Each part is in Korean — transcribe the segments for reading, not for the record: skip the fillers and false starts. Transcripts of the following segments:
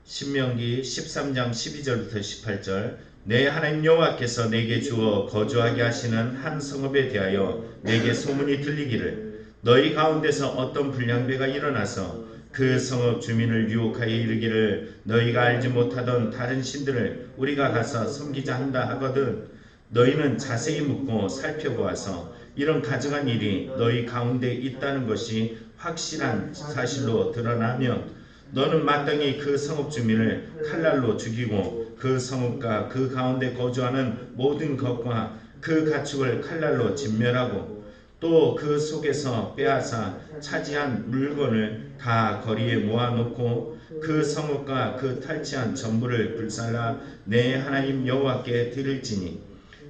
신명기 13장 12절부터 18절. 내 하나님 여호와께서 내게 주어 거주하게 하시는 한 성읍에 대하여 내게 소문이 들리기를 너희 가운데서 어떤 불량배가 일어나서 그 성읍 주민을 유혹하여 이르기를 너희가 알지 못하던 다른 신들을 우리가 가서 섬기자 한다 하거든 너희는 자세히 묻고 살펴보아서 이런 가증한 일이 너희 가운데 있다는 것이 확실한 사실로 드러나면 너는 마땅히 그 성읍 주민을 칼날로 죽이고 그 성읍과 그 가운데 거주하는 모든 것과 그 가축을 칼날로 진멸하고 또 그 속에서 빼앗아 차지한 물건을 다 거리에 모아놓고 그 성읍과 그 탈취한 전부를 불살라 내 하나님 여호와께 드릴지니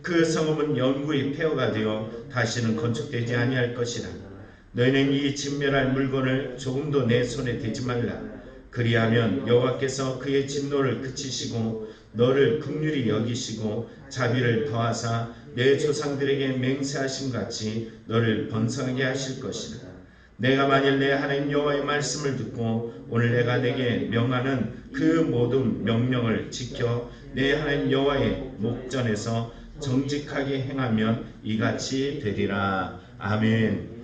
그 성읍은 영구히 폐허가 되어 다시는 건축되지 아니할 것이라. 너희는 이 진멸할 물건을 조금도 내 손에 대지 말라. 그리하면 여호와께서 그의 진노를 그치시고 너를 긍휼히 여기시고 자비를 더하사 내 조상들에게 맹세하신 같이 너를 번성하게 하실 것이라. 내가 만일 내 하나님 여호와의 말씀을 듣고 오늘 내가 내게 명하는 그 모든 명령을 지켜 내 하나님 여호와의 목전에서 정직하게 행하면 이같이 되리라. 아멘.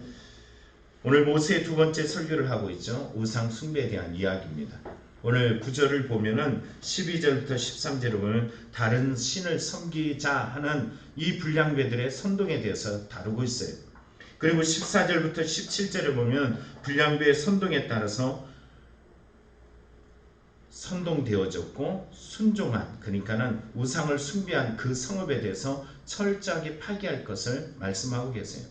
오늘 모세의 두 번째 설교를 하고 있죠. 우상 숭배에 대한 이야기입니다. 오늘 9절을 보면은 12절부터 13절을 보면 다른 신을 섬기자 하는 이 불량배들의 선동에 대해서 다루고 있어요. 그리고 14절부터 17절을 보면 불량배의 선동에 따라서 선동되어졌고 순종한, 그러니까는 우상을 숭배한 그 성읍에 대해서 철저하게 파괴할 것을 말씀하고 계세요.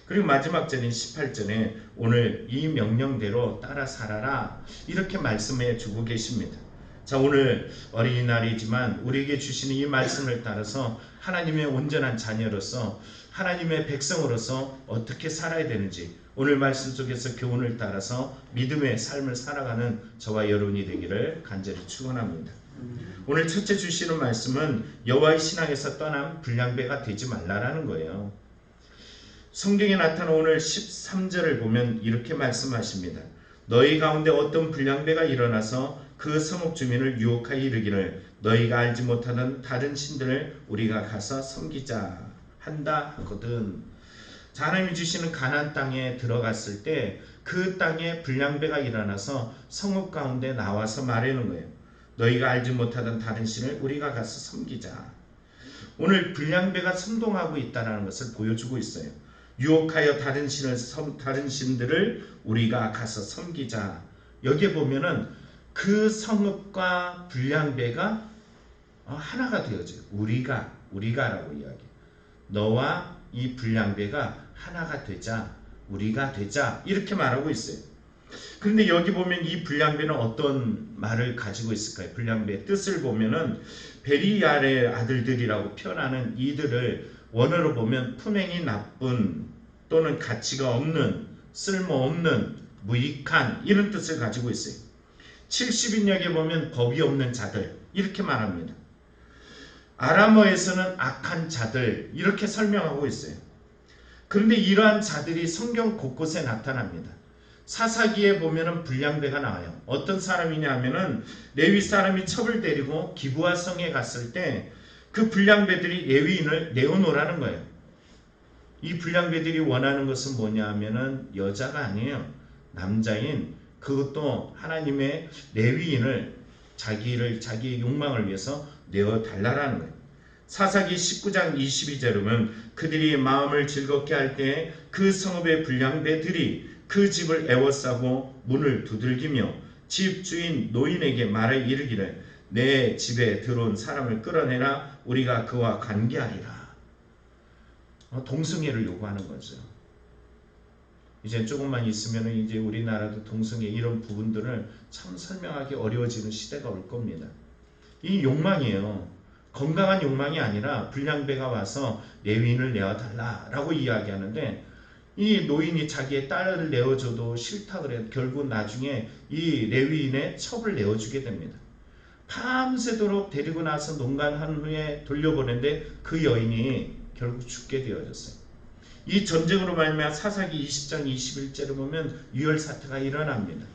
그리고 마지막 절인 18절에 오늘 이 명령대로 따라 살아라 이렇게 말씀해 주고 계십니다. 자, 오늘 어린이날이지만 우리에게 주시는 이 말씀을 따라서 하나님의 온전한 자녀로서 하나님의 백성으로서 어떻게 살아야 되는지 오늘 말씀 속에서 교훈을 따라서 믿음의 삶을 살아가는 저와 여러분이 되기를 간절히 축원합니다. 오늘 첫째 주시는 말씀은 여호와의 신앙에서 떠난 불량배가 되지 말라라는 거예요. 성경에 나타난 오늘 13절을 보면 이렇게 말씀하십니다. 너희 가운데 어떤 불량배가 일어나서 그 성읍 주민을 유혹하여 이르기를 너희가 알지 못하던 다른 신들을 우리가 가서 섬기자 한다 하거든. 자, 하나님이 주시는 가나안 땅에 들어갔을 때 그 땅에 불량배가 일어나서 성읍 가운데 나와서 말하는 거예요. 너희가 알지 못하던 다른 신을 우리가 가서 섬기자. 오늘 불량배가 선동하고 있다는 것을 보여주고 있어요. 유혹하여 다른 신들을 우리가 가서 섬기자. 여기에 보면은 그 성읍과 불량배가 하나가 되어져요. 우리가라고 이야기해요. 너와 이 불량배가 하나가 되자, 우리가 되자 이렇게 말하고 있어요. 그런데 여기 보면 이 불량배는 어떤 말을 가지고 있을까요? 불량배의 뜻을 보면은 베리알의 아들들이라고 표현하는 이들을 원어로 보면 품행이 나쁜 또는 가치가 없는, 쓸모없는, 무익한 이런 뜻을 가지고 있어요. 70인역에 보면 법이 없는 자들 이렇게 말합니다. 아람어에서는 악한 자들 이렇게 설명하고 있어요. 그런데 이러한 자들이 성경 곳곳에 나타납니다. 사사기에 보면은 불량배가 나와요. 어떤 사람이냐 하면은 레위 사람이 첩을 데리고 기브아 성에 갔을 때 그 불량배들이 레위인을 내어놓으라는 거예요. 이 불량배들이 원하는 것은 뭐냐 하면은 여자가 아니에요. 남자인, 그것도 하나님의 레위인을 자기의 욕망을 위해서 내어달라라는 거예요. 사사기 19장 22절에 보면 그들이 마음을 즐겁게 할 때 그 성읍의 불량배들이 그 집을 애워싸고 문을 두들기며 집 주인 노인에게 말해 이르기를 내 집에 들어온 사람을 끌어내라. 우리가 그와 관계하리라. 동성애를 요구하는 거죠. 이제 조금만 있으면 이제 우리나라도 동성애 이런 부분들을 참 설명하기 어려워지는 시대가 올 겁니다. 이 욕망이에요. 건강한 욕망이 아니라 불량배가 와서 레위인을 내어달라라고 이야기하는데 이 노인이 자기의 딸을 내어줘도 싫다 그래요. 결국 나중에 이 레위인의 첩을 내어주게 됩니다. 밤새도록 데리고 나서 농간한 후에 돌려보내는데 그 여인이 결국 죽게 되어졌어요. 이 전쟁으로 말미암아 사사기 20장 21절을 보면 유혈사태가 일어납니다.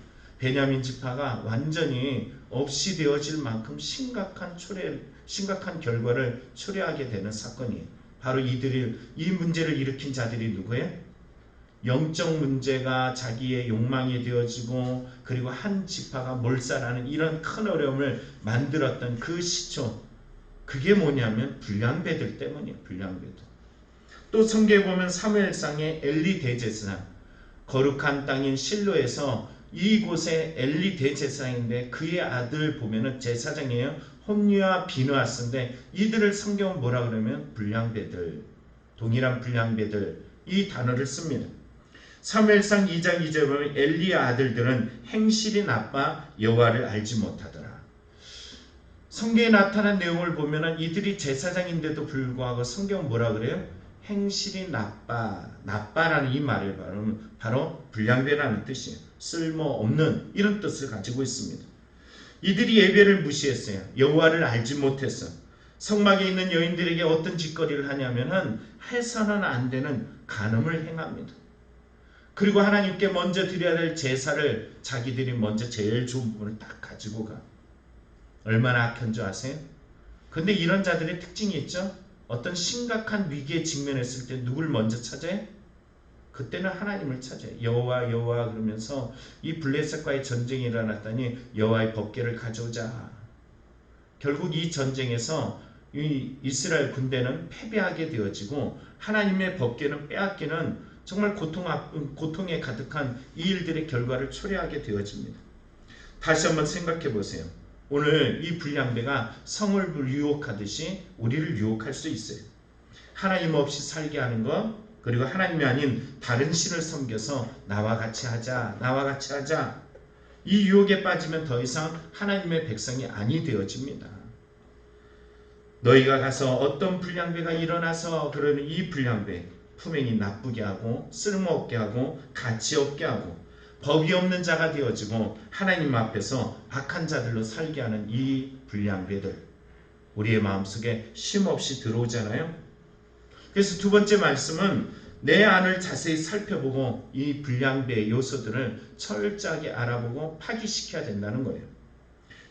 베냐민 지파가 완전히 없이 되어질 만큼 심각한 결과를 초래하게 되는 사건이에요. 바로 이 문제를 일으킨 자들이 누구예요? 영적 문제가 자기의 욕망이 되어지고 그리고 한 지파가 몰살하는 이런 큰 어려움을 만들었던 그 시초, 그게 뭐냐면 불량배들 때문이에요. 불량배들. 또 성경에 보면 사무엘상의 엘리 대제사장, 거룩한 땅인 실로에서 이곳에 엘리 대제사장인데 그의 아들 보면은 제사장이에요. 홈리와 비느하스인데 이들을 성경은 뭐라 그러면 불량배들, 동일한 불량배들, 이 단어를 씁니다. 사무엘상 2장 2절에 보면 엘리의 아들들은 행실이 나빠 여호와를 알지 못하더라. 성경에 나타난 내용을 보면 이들이 제사장인데도 불구하고 성경은 뭐라 그래요? 행실이 나빠라는 이 말을 바로 불량배라는 뜻이에요. 쓸모없는 이런 뜻을 가지고 있습니다. 이들이 예배를 무시했어요. 여호와를 알지 못했어. 성막에 있는 여인들에게 어떤 짓거리를 하냐면은 해서는 안 되는 간음을 행합니다. 그리고 하나님께 먼저 드려야 될 제사를 자기들이 먼저 제일 좋은 부분을 딱 가지고 가. 얼마나 악한 줄 아세요? 근데 이런 자들의 특징이 있죠. 어떤 심각한 위기에 직면했을 때 누굴 먼저 찾아요? 그때는 하나님을 찾아요. 여호와 그러면서 이 블레셋과의 전쟁이 일어났더니 여호와의 법궤를 가져오자. 결국 이 전쟁에서 이 이스라엘 군대는 패배하게 되어지고 하나님의 법궤는 빼앗기는 정말 고통에 가득한 이 일들의 결과를 초래하게 되어집니다. 다시 한번 생각해 보세요. 오늘 이 불량배가 성을 유혹하듯이 우리를 유혹할 수 있어요. 하나님 없이 살게 하는 것, 그리고 하나님이 아닌 다른 신을 섬겨서 나와 같이 하자. 이 유혹에 빠지면 더 이상 하나님의 백성이 아니 되어집니다. 너희가 가서 어떤 불량배가 일어나서 그러는 이 불량배, 품행이 나쁘게 하고 쓸모없게 하고 가치 없게 하고 법이 없는 자가 되어지고 하나님 앞에서 악한 자들로 살게 하는 이 불량배들, 우리의 마음속에 쉼없이 들어오잖아요. 그래서 두 번째 말씀은 내 안을 자세히 살펴보고 이 불량배의 요소들을 철저하게 알아보고 파기시켜야 된다는 거예요.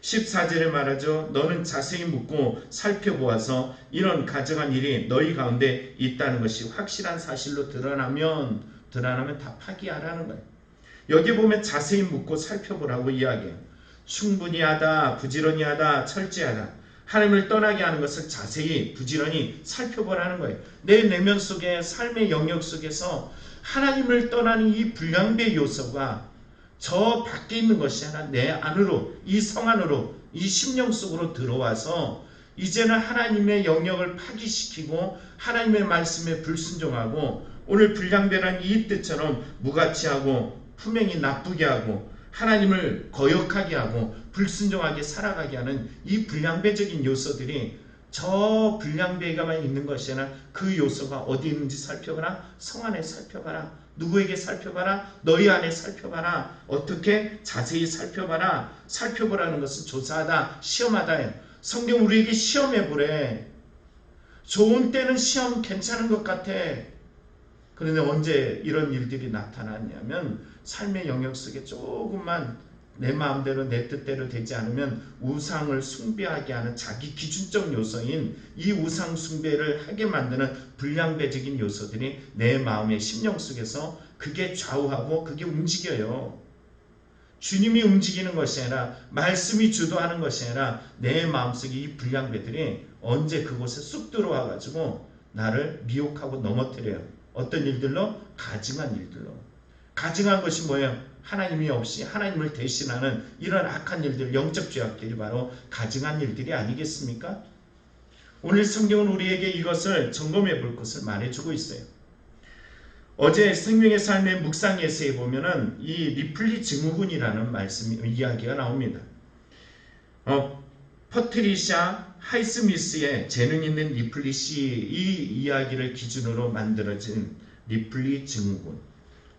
14절에 말하죠. 너는 자세히 묻고 살펴보아서 이런 가증한 일이 너희 가운데 있다는 것이 확실한 사실로 드러나면 다 파기하라는 거예요. 여기 보면 자세히 묻고 살펴보라고 이야기해요. 충분히 하다, 부지런히 하다, 철저하다. 하나님을 떠나게 하는 것을 자세히 부지런히 살펴보라는 거예요. 내 내면 속에 삶의 영역 속에서 하나님을 떠나는 이 불량배 요소가 저 밖에 있는 것이 아니라 내 안으로, 이 성 안으로, 이 심령 속으로 들어와서 이제는 하나님의 영역을 파기시키고 하나님의 말씀에 불순종하고 오늘 불량배란 이 뜻처럼 무가치하고 품행이 나쁘게 하고 하나님을 거역하게 하고 불순종하게 살아가게 하는 이 불량배적인 요소들이 저 불량배가만 있는 것이 아니라 그 요소가 어디 있는지 살펴봐라. 성 안에 살펴봐라. 누구에게 살펴봐라. 너희 안에 살펴봐라. 어떻게? 자세히 살펴봐라. 살펴보라는 것은 조사하다, 시험하다예요. 성경 우리에게 시험해보래. 좋은 때는 시험 괜찮은 것 같아. 그런데 언제 이런 일들이 나타났냐면 삶의 영역 속에 조금만 내 마음대로 내 뜻대로 되지 않으면 우상을 숭배하게 하는 자기 기준적 요소인 이 우상 숭배를 하게 만드는 불량배적인 요소들이 내 마음의 심령 속에서 그게 좌우하고 그게 움직여요. 주님이 움직이는 것이 아니라 말씀이 주도하는 것이 아니라 내 마음속에 이 불량배들이 언제 그곳에 쑥 들어와 가지고 나를 미혹하고 넘어뜨려요. 어떤 일들로? 가증한 일들로. 가증한 것이 뭐예요? 하나님이 없이 하나님을 대신하는 이런 악한 일들, 영적 죄악들이 바로 가증한 일들이 아니겠습니까? 오늘 성경은 우리에게 이것을 점검해 볼 것을 말해주고 있어요. 어제 생명의 삶의 묵상 예세에 보면은 이 리플리 증후군이라는 이야기가 나옵니다. 퍼트리샤 하이스미스의 재능 있는 리플리 씨 이 이야기를 기준으로 만들어진 리플리 증후군.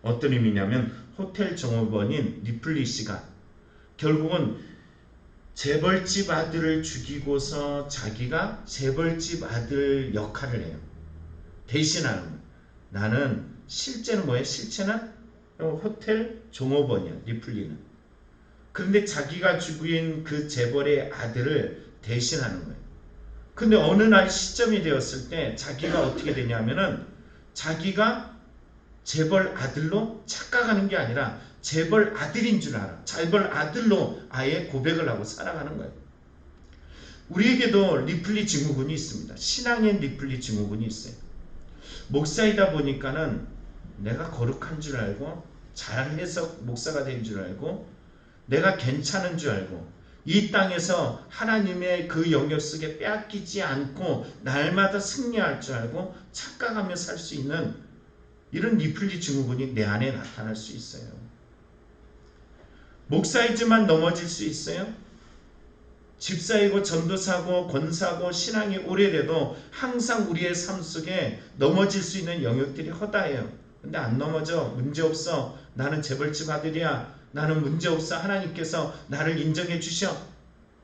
어떤 의미냐면 호텔 종업원인 리플리 씨가 결국은 재벌집 아들을 죽이고서 자기가 재벌집 아들 역할을 해요. 대신하는 거예요. 나는 실제는 뭐예요? 실체는 호텔 종업원이야. 리플리는. 그런데 자기가 죽인 그 재벌의 아들을 대신하는 거예요. 근데 어느 날 시점이 되었을 때 자기가 어떻게 되냐면은 자기가 재벌 아들로 착각하는 게 아니라 재벌 아들인 줄 알아. 재벌 아들로 아예 고백을 하고 살아가는 거예요. 우리에게도 리플리 증후군이 있습니다. 신앙의 리플리 증후군이 있어요. 목사이다 보니까는 내가 거룩한 줄 알고 잘해서 목사가 된 줄 알고 내가 괜찮은 줄 알고 이 땅에서 하나님의 그 영역 속에 빼앗기지 않고 날마다 승리할 줄 알고 착각하며 살 수 있는 이런 리플리 증후군이 내 안에 나타날 수 있어요. 목사이지만 넘어질 수 있어요. 집사이고 전도사고 권사고 신앙이 오래돼도 항상 우리의 삶 속에 넘어질 수 있는 영역들이 허다해요. 근데 안 넘어져. 문제없어. 나는 재벌집 아들이야. 나는 문제없어. 하나님께서 나를 인정해 주셔.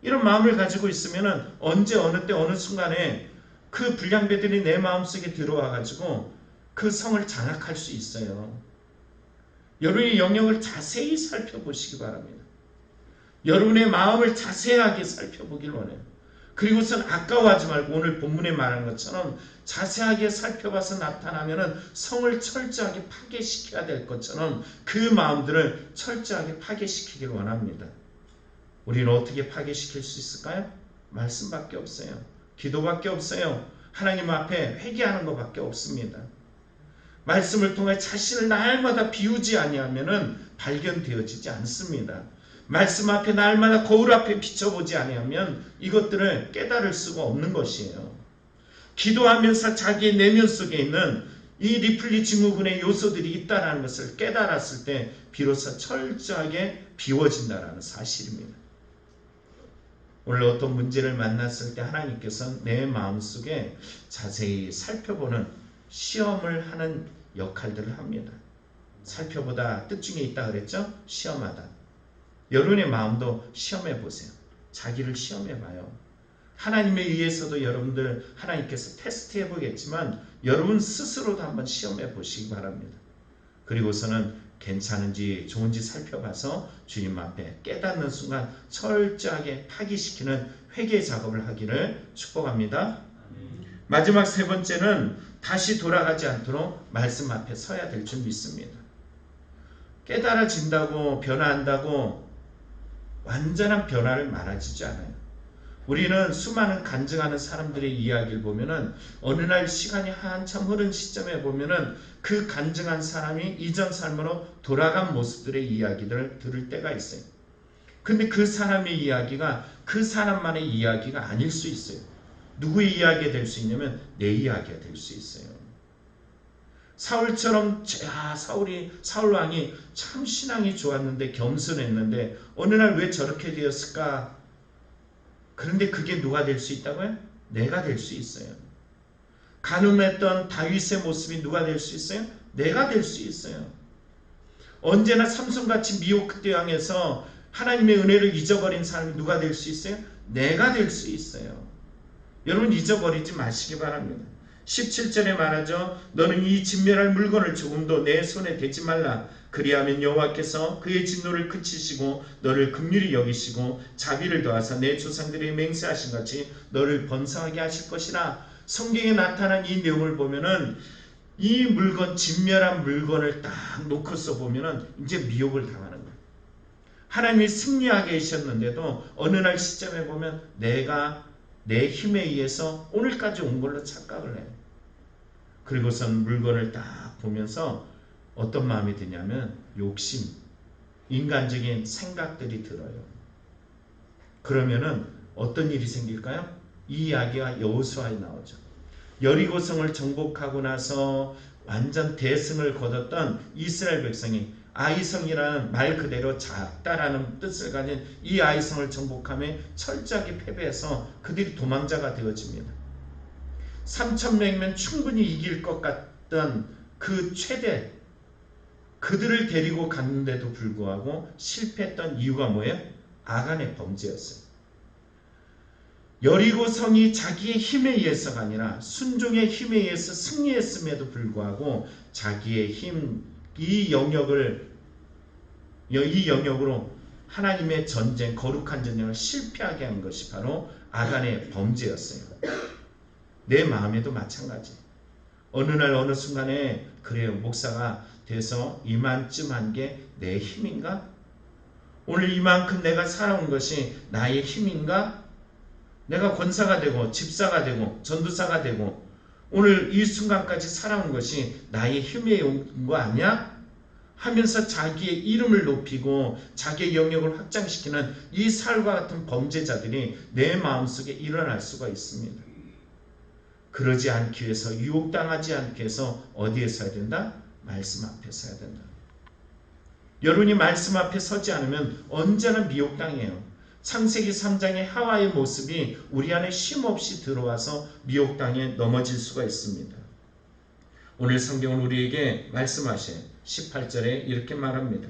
이런 마음을 가지고 있으면 언제 어느 때 어느 순간에 그 불량배들이 내 마음속에 들어와 가지고 그 성을 장악할 수 있어요. 여러분의 영역을 자세히 살펴보시기 바랍니다. 여러분의 마음을 자세하게 살펴보길 원해요. 그리고선 아까워하지 말고 오늘 본문에 말한 것처럼 자세하게 살펴봐서 나타나면은 성을 철저하게 파괴시켜야 될 것처럼 그 마음들을 철저하게 파괴시키길 원합니다. 우리는 어떻게 파괴시킬 수 있을까요? 말씀밖에 없어요. 기도밖에 없어요. 하나님 앞에 회개하는 것밖에 없습니다. 말씀을 통해 자신을 날마다 비우지 아니하면은 발견되어지지 않습니다. 말씀 앞에 날마다 거울 앞에 비춰보지 아니하면 이것들을 깨달을 수가 없는 것이에요. 기도하면서 자기의 내면 속에 있는 이 리플리 증후군의 요소들이 있다는 것을 깨달았을 때 비로소 철저하게 비워진다는 사실입니다. 오늘 어떤 문제를 만났을 때 하나님께서는 내 마음속에 자세히 살펴보는 시험을 하는 역할들을 합니다. 살펴보다 뜻 중에 있다 그랬죠? 시험하다. 여러분의 마음도 시험해 보세요. 자기를 시험해 봐요. 하나님에 의해서도 여러분들 하나님께서 테스트해 보겠지만 여러분 스스로도 한번 시험해 보시기 바랍니다. 그리고서는 괜찮은지 좋은지 살펴봐서 주님 앞에 깨닫는 순간 철저하게 파기시키는 회개 작업을 하기를 축복합니다. 마지막 세 번째는 다시 돌아가지 않도록 말씀 앞에 서야 될 줄 믿습니다. 깨달아진다고 변화한다고 완전한 변화를 말하지 않아요. 우리는 수많은 간증하는 사람들의 이야기를 보면은 어느 날 시간이 한참 흐른 시점에 보면은 그 간증한 사람이 이전 삶으로 돌아간 모습들의 이야기들을 들을 때가 있어요. 근데 그 사람의 이야기가 그 사람만의 이야기가 아닐 수 있어요. 누구의 이야기가 될 수 있냐면 내 이야기가 될 수 있어요. 사울처럼 사울 왕이 참 신앙이 좋았는데 겸손했는데 어느 날 왜 저렇게 되었을까? 그런데 그게 누가 될 수 있다고요? 내가 될 수 있어요. 간음했던 다윗의 모습이 누가 될 수 있어요? 내가 될 수 있어요. 언제나 삼손같이 미혹대왕에서 하나님의 은혜를 잊어버린 사람이 누가 될 수 있어요? 내가 될 수 있어요. 여러분 잊어버리지 마시기 바랍니다. 17절에 말하죠. 너는 이 진멸할 물건을 조금도 내 손에 대지 말라. 그리하면 여호와께서 그의 진노를 그치시고 너를 긍휼히 여기시고 자비를 더하사 내 조상들이 맹세하신 같이 너를 번성하게 하실 것이라. 성경에 나타난 이 내용을 보면은 이 물건, 진멸한 물건을 딱 놓고서 보면은 이제 미혹을 당하는 거예요. 하나님이 승리하게 하셨는데도 어느 날 시점에 보면 내가 내 힘에 의해서 오늘까지 온 걸로 착각을 해요. 그리고선 물건을 딱 보면서 어떤 마음이 드냐면 욕심, 인간적인 생각들이 들어요. 그러면은 어떤 일이 생길까요? 이 이야기가 여호수아에 나오죠. 여리고성을 정복하고 나서 완전 대승을 거뒀던 이스라엘 백성이 아이성이라는 말 그대로 작다라는 뜻을 가진 이 아이성을 정복하며 철저하게 패배해서 그들이 도망자가 되어집니다. 3,000명이면 충분히 이길 것 같던 그 최대, 그들을 데리고 갔는데도 불구하고 실패했던 이유가 뭐예요? 아간의 범죄였어요. 여리고성이 자기의 힘에 의해서가 아니라 순종의 힘에 의해서 승리했음에도 불구하고 자기의 힘, 이 영역으로 하나님의 전쟁, 거룩한 전쟁을 실패하게 한 것이 바로 아간의 범죄였어요. 내 마음에도 마찬가지. 어느 날 어느 순간에 그래요. 목사가 돼서 이만쯤 한 게 내 힘인가? 오늘 이만큼 내가 살아온 것이 나의 힘인가? 내가 권사가 되고 집사가 되고 전도사가 되고 오늘 이 순간까지 살아온 것이 나의 힘에 온 거 아니야? 하면서 자기의 이름을 높이고 자기의 영역을 확장시키는 이 살과 같은 범죄자들이 내 마음속에 일어날 수가 있습니다. 그러지 않기 위해서, 유혹당하지 않기 위해서 어디에 서야 된다? 말씀 앞에 서야 된다. 여러분이 말씀 앞에 서지 않으면 언제나 미혹당해요. 창세기 3장의 하와의 모습이 우리 안에 쉼없이 들어와서 미혹당에 넘어질 수가 있습니다. 오늘 성경은 우리에게 말씀하신 18절에 이렇게 말합니다.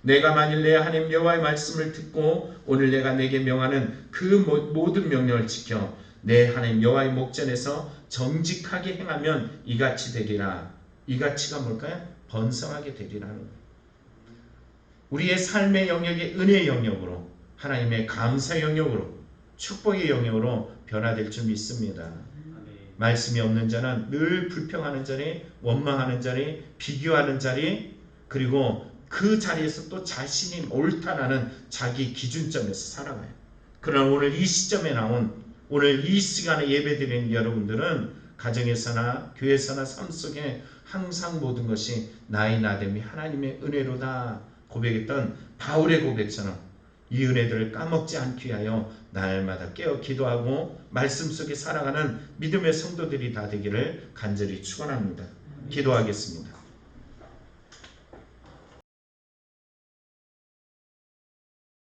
내가 만일 내 하나님 여호와의 말씀을 듣고 오늘 내가 내게 명하는 그 모든 명령을 지켜 내 하나님 여호와의 목전에서 정직하게 행하면 이같이 되리라. 이같이가 뭘까요? 번성하게 되리라는 거예요. 우리의 삶의 영역이 은혜의 영역으로, 하나님의 감사의 영역으로, 축복의 영역으로 변화될 줄 믿습니다. 말씀이 없는 자는 늘 불평하는 자리, 원망하는 자리, 비교하는 자리, 그리고 그 자리에서 또 자신이 옳다라는 자기 기준점에서 살아가요. 그러나 오늘 이 시점에 나온, 오늘 이 시간에 예배드리는 여러분들은 가정에서나 교회에서나 삶 속에 항상 모든 것이 나의 나됨이 하나님의 은혜로다 고백했던 바울의 고백처럼 이 은혜들을 까먹지 않기 위하여 날마다 깨어 기도하고 말씀 속에 살아가는 믿음의 성도들이 다 되기를 간절히 축원합니다. 기도하겠습니다.